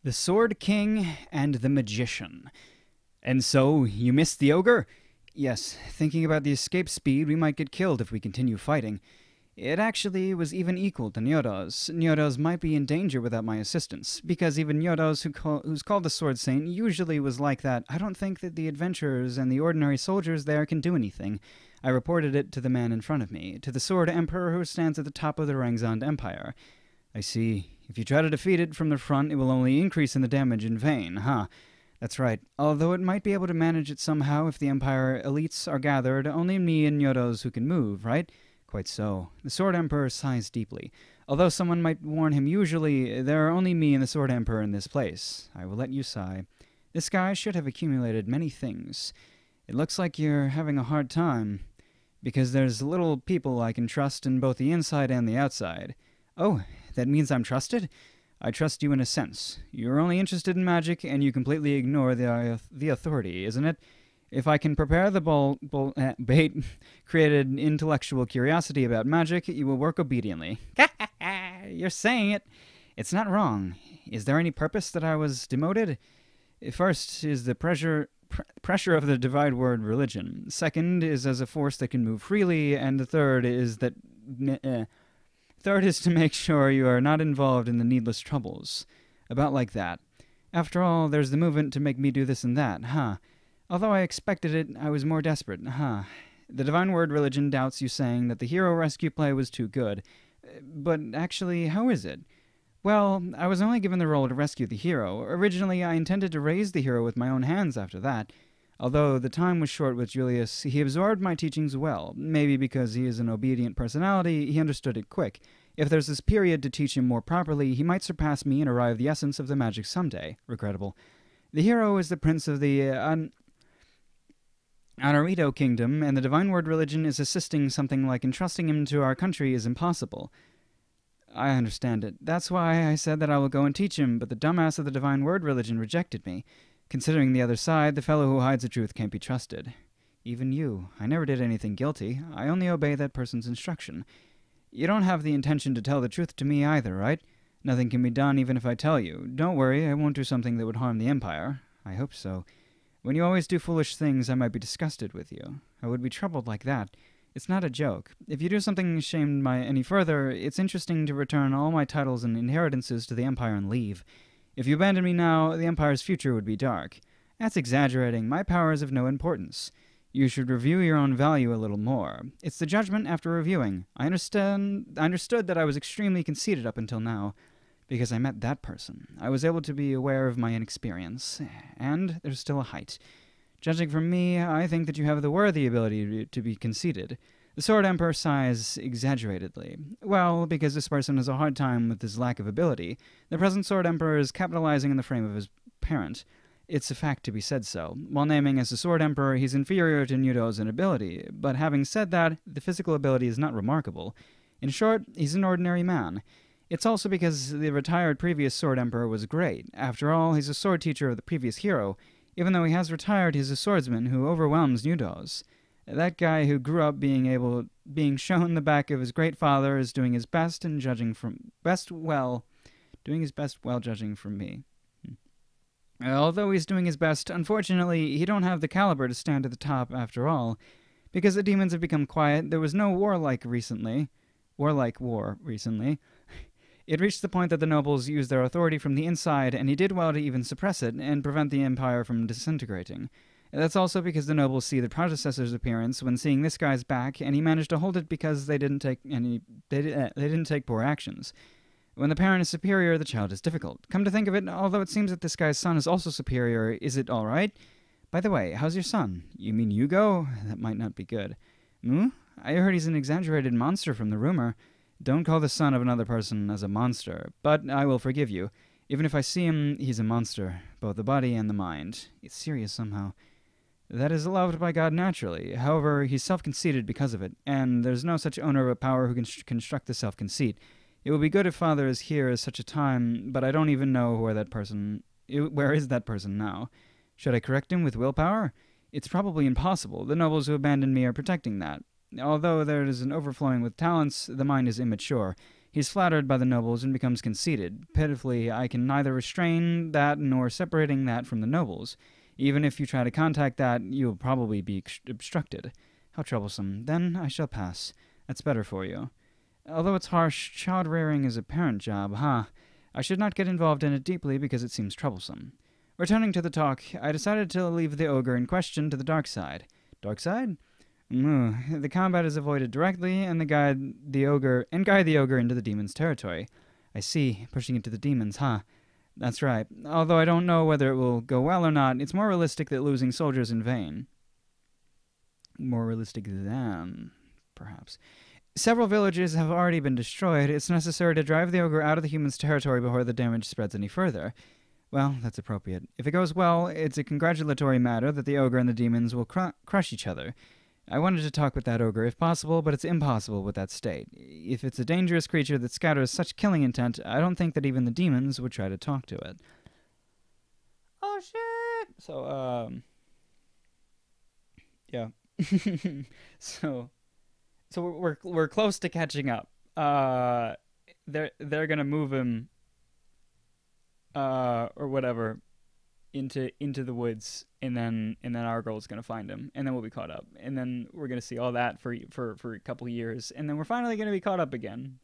The Sword King and the Magician. And so, you missed the ogre? Yes, thinking about the escape speed, we might get killed if we continue fighting. It actually was even equal to Nyodo's. Nyodo's might be in danger without my assistance, because even Nyodo's, who's called the Sword Saint, usually was like that. I don't think that the adventurers and the ordinary soldiers there can do anything. I reported it to the man in front of me, to the Sword Emperor who stands at the top of the Rangzand Empire. I see. If you try to defeat it from the front, it will only increase in the damage in vain, huh? That's right. Although it might be able to manage it somehow if the Empire elites are gathered, only me and Nyodo's who can move, right? Quite so. The Sword Emperor sighs deeply. Although someone might warn him usually, there are only me and the Sword Emperor in this place. I will let you sigh. This guy should have accumulated many things. It looks like you're having a hard time, because there's little people I can trust in both the inside and the outside. Oh, that means I'm trusted? I trust you in a sense. You're only interested in magic, and you completely ignore the authority, isn't it? If I can prepare the bait, created intellectual curiosity about magic, you will work obediently. You're saying it. It's not wrong. Is there any purpose that I was demoted? First is the pressure of the divine word religion. Second is as a force that can move freely, and the third is that... Third is to make sure you are not involved in the needless troubles. About like that. After all, there's the movement to make me do this and that, huh? Although I expected it, I was more desperate, huh? The divine word religion doubts you saying that the hero rescue play was too good. But actually, how is it? Well, I was only given the role to rescue the hero. Originally, I intended to raise the hero with my own hands after that. Although the time was short with Julius, he absorbed my teachings well. Maybe because he is an obedient personality, he understood it quick. If there's this period to teach him more properly, he might surpass me and arrive the essence of the magic someday. Regrettable. The hero is the prince of the Anarito kingdom, and the divine word religion is assisting something like entrusting him to our country is impossible. I understand it. That's why I said that I will go and teach him, but the dumbass of the divine word religion rejected me. Considering the other side, the fellow who hides the truth can't be trusted. Even you. I never did anything guilty. I only obey that person's instruction. You don't have the intention to tell the truth to me either, right? Nothing can be done even if I tell you. Don't worry, I won't do something that would harm the Empire. I hope so. When you always do foolish things, I might be disgusted with you. I would be troubled like that. It's not a joke. If you do something shamed by any further, it's interesting to return all my titles and inheritances to the Empire and leave. If you abandon me now, the Empire's future would be dark. That's exaggerating. My power is of no importance. You should review your own value a little more. It's the judgment after reviewing. I understood that I was extremely conceited up until now. Because I met that person, I was able to be aware of my inexperience. And there's still a height. Judging from me, I think that you have the worthy ability to be conceited. The Sword Emperor sighs exaggeratedly. Well, because this person has a hard time with his lack of ability. The present Sword Emperor is capitalizing on the frame of his parent. It's a fact to be said so. While naming as the Sword Emperor, he's inferior to Nudo's in ability. But having said that, the physical ability is not remarkable. In short, he's an ordinary man. It's also because the retired previous Sword Emperor was great. After all, he's a sword teacher of the previous hero. Even though he has retired, he's a swordsman who overwhelms Nudo's. That guy who grew up being shown the back of his great father is doing his best and doing his best while judging from me. Although he's doing his best, unfortunately, he don't have the caliber to stand at the top after all. Because the demons have become quiet, there was no warlike war recently. It reached the point that the nobles used their authority from the inside, and he did well to even suppress it and prevent the empire from disintegrating. That's also because the nobles see the predecessor's appearance when seeing this guy's back, and he managed to hold it because they didn't take poor actions. When the parent is superior, the child is difficult. Come to think of it, although it seems that this guy's son is also superior, is it all right? By the way, how's your son? You mean Yugo? That might not be good. I heard he's an exaggerated monster from the rumor. Don't call the son of another person as a monster, but I will forgive you. Even if I see him, he's a monster, both the body and the mind. It's serious somehow. That is loved by God naturally. However, he's self-conceited because of it, and there's no such owner of a power who can construct the self-conceit. It would be good if Father is here at such a time, but I don't even know where is that person now. Should I correct him with willpower? It's probably impossible. The nobles who abandoned me are protecting that. Although there is an overflowing with talents, the mind is immature. He's flattered by the nobles and becomes conceited. Pitifully, I can neither restrain that nor separating that from the nobles. Even if you try to contact that, you will probably be obstructed. How troublesome. Then I shall pass. That's better for you. Although it's harsh, child rearing is a parent job, huh? I should not get involved in it deeply because it seems troublesome. Returning to the talk, I decided to leave the ogre in question to the dark side. Dark side? The combat is avoided directly, and guide the ogre into the demon's territory. I see, pushing into the demons, huh? That's right. Although I don't know whether it will go well or not, it's more realistic than losing soldiers in vain. More realistic than, perhaps. Several villages have already been destroyed. It's necessary to drive the ogre out of the human's territory before the damage spreads any further. Well, that's appropriate. If it goes well, it's a congratulatory matter that the ogre and the demons will crush each other. I wanted to talk with that ogre if possible, but it's impossible with that state. If it's a dangerous creature that scatters such killing intent, I don't think that even the demons would try to talk to it. Oh shit! So, yeah. so we're close to catching up. They're gonna move him, or whatever, into the woods, and then our girl's gonna find him, and then we'll be caught up, and then we're gonna see all that for a couple years, and then we're finally gonna be caught up again.